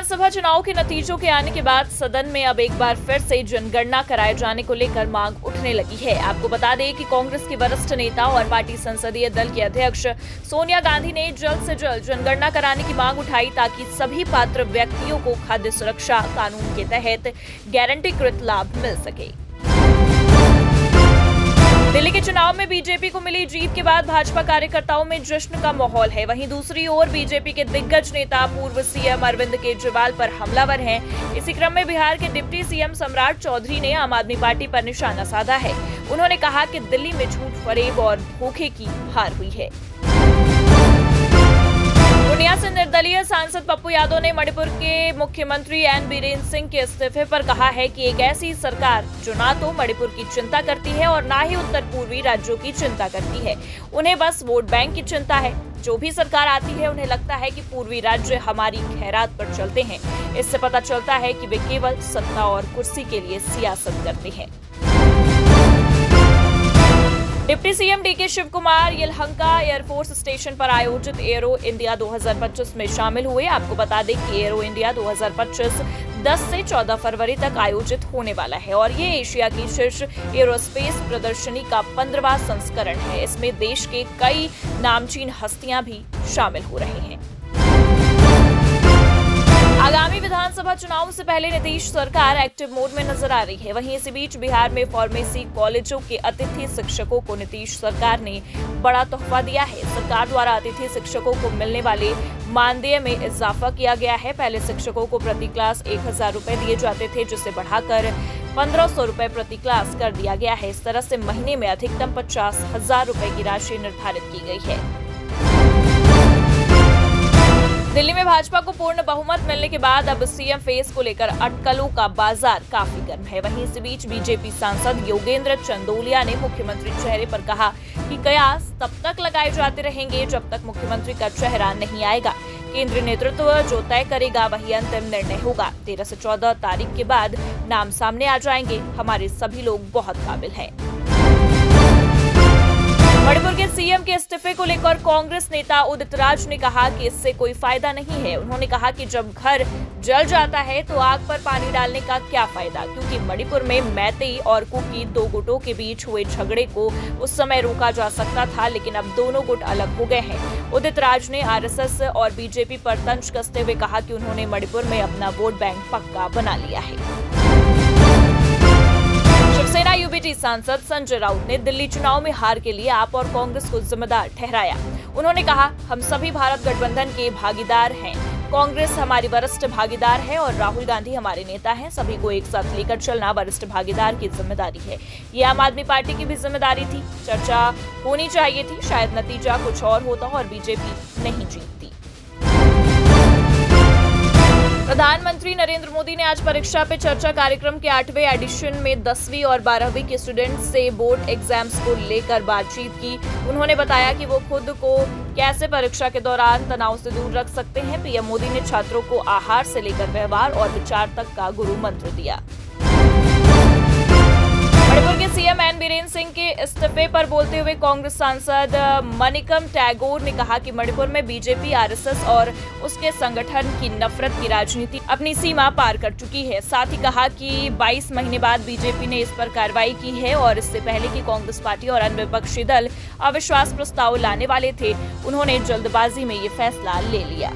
विधानसभा चुनाव के नतीजों के आने के बाद सदन में अब एक बार फिर से जनगणना कराए जाने को लेकर मांग उठने लगी है। आपको बता दें कि कांग्रेस की वरिष्ठ नेता और पार्टी संसदीय दल की अध्यक्ष सोनिया गांधी ने जल्द से जल्द जनगणना कराने की मांग उठाई ताकि सभी पात्र व्यक्तियों को खाद्य सुरक्षा कानून के तहत गारंटीकृत लाभ मिल सके। दिल्ली के चुनाव में बीजेपी को मिली जीत के बाद भाजपा कार्यकर्ताओं में जश्न का माहौल है। वहीं दूसरी ओर बीजेपी के दिग्गज नेता पूर्व सीएम अरविंद केजरीवाल पर हमलावर हैं। इसी क्रम में बिहार के डिप्टी सीएम सम्राट चौधरी ने आम आदमी पार्टी पर निशाना साधा है। उन्होंने कहा कि दिल्ली में झूठ फरेब और धोखे की हार हुई है। पूर्णिया से निर्दलीय सांसद पप्पू यादव ने मणिपुर के मुख्यमंत्री एन बीरेन सिंह के इस्तीफे पर कहा है कि एक ऐसी सरकार जो ना तो मणिपुर की चिंता करती है और ना ही उत्तर पूर्वी राज्यों की चिंता करती है, उन्हें बस वोट बैंक की चिंता है। जो भी सरकार आती है उन्हें लगता है कि पूर्वी राज्य हमारी खैरात पर चलते हैं। इससे पता चलता है कि वे केवल सत्ता और कुर्सी के लिए सियासत करते हैं। Deputy CM DK Shiva Kumar Yelahanka air force station पर आयोजित एरो इंडिया 2025 में शामिल हुए। आपको बता दें कि एरो इंडिया 2025 10 से 14 फरवरी तक आयोजित होने वाला है और ये एशिया की शीर्ष एरोस्पेस प्रदर्शनी का 15वां संस्करण है। इसमें देश के कई नामचीन हस्तियां भी शामिल हो रही हैं। आगामी विधानसभा चुनाव से पहले नीतीश सरकार एक्टिव मोड में नजर आ रही है। वहीं इसी बीच बिहार में फार्मेसी कॉलेजों के अतिथि शिक्षकों को नीतीश सरकार ने बड़ा तोहफा दिया है। सरकार द्वारा अतिथि शिक्षकों को मिलने वाले मानदेय में इजाफा किया गया है। पहले शिक्षकों को प्रति क्लास 1000 रुपए दिए जाते थे, जिसे बढ़ाकर 1500 रुपए प्रति क्लास कर दिया गया है। इस तरह से महीने में अधिकतम 50,000 रुपए की राशि निर्धारित की गई है। दिल्ली में भाजपा को पूर्ण बहुमत मिलने के बाद अब सीएम फेस को लेकर अटकलों का बाजार काफी गर्म है। वहीं इस बीच बीजेपी सांसद योगेंद्र चंदोलिया ने मुख्यमंत्री चेहरे पर कहा कि कयास तब तक लगाए जाते रहेंगे जब तक मुख्यमंत्री का चेहरा नहीं आएगा। केंद्रीय नेतृत्व जो तय करेगा वही अंतिम निर्णय होगा। 13 से 14 तारीख के बाद नाम सामने आ जाएंगे। हमारे सभी लोग बहुत काबिल हैं। मणिपुर के सीएम के इस्तीफे को लेकर कांग्रेस नेता उदित राज ने कहा कि इससे कोई फायदा नहीं है। उन्होंने कहा कि जब घर जल जाता है तो आग पर पानी डालने का क्या फायदा, क्योंकि मणिपुर में मैतेई और कुकी दो गुटों के बीच हुए झगड़े को उस समय रोका जा सकता था, लेकिन अब दोनों गुट अलग हो गए हैं। उदित राज ने आरएसएस और बीजेपी पर तंज कसते हुए कहा कि उन्होंने मणिपुर में अपना वोट बैंक पक्का बना लिया है। शिवसेना यूबीटी सांसद संजय राउत ने दिल्ली चुनाव में हार के लिए आप और कांग्रेस को जिम्मेदार ठहराया। उन्होंने कहा, हम सभी भारत गठबंधन के भागीदार हैं। कांग्रेस हमारी वरिष्ठ भागीदार है और राहुल गांधी हमारे नेता हैं। सभी को एक साथ लेकर चलना वरिष्ठ भागीदार की जिम्मेदारी है। ये आम आदमी पार्टी की भी जिम्मेदारी थी। चर्चा होनी चाहिए थी, शायद नतीजा कुछ और होता और बीजेपी नहीं जीतती। प्रधानमंत्री नरेंद्र मोदी ने आज परीक्षा पे चर्चा कार्यक्रम के 8वें एडिशन में 10वीं और 12वीं के स्टूडेंट्स से बोर्ड एग्जाम्स को लेकर बातचीत की। उन्होंने बताया कि वो खुद को कैसे परीक्षा के दौरान तनाव से दूर रख सकते हैं। पीएम मोदी ने छात्रों को आहार से लेकर व्यवहार और विचार तक का गुरु मंत्र दिया। मणिपुर के सीएम एन बीरेन सिंह के इस्तीफे पर बोलते हुए कांग्रेस सांसद मनिकम टैगोर ने कहा कि मणिपुर में बीजेपी, आरएसएस और उसके संगठन की नफरत की राजनीति अपनी सीमा पार कर चुकी है। साथ ही कहा कि 22 महीने बाद बीजेपी ने इस पर कार्रवाई की है और इससे पहले कि कांग्रेस पार्टी और अन्य विपक्षी दल अविश्वास प्रस्ताव लाने वाले थे, उन्होंने जल्दबाजी में ये फैसला ले लिया।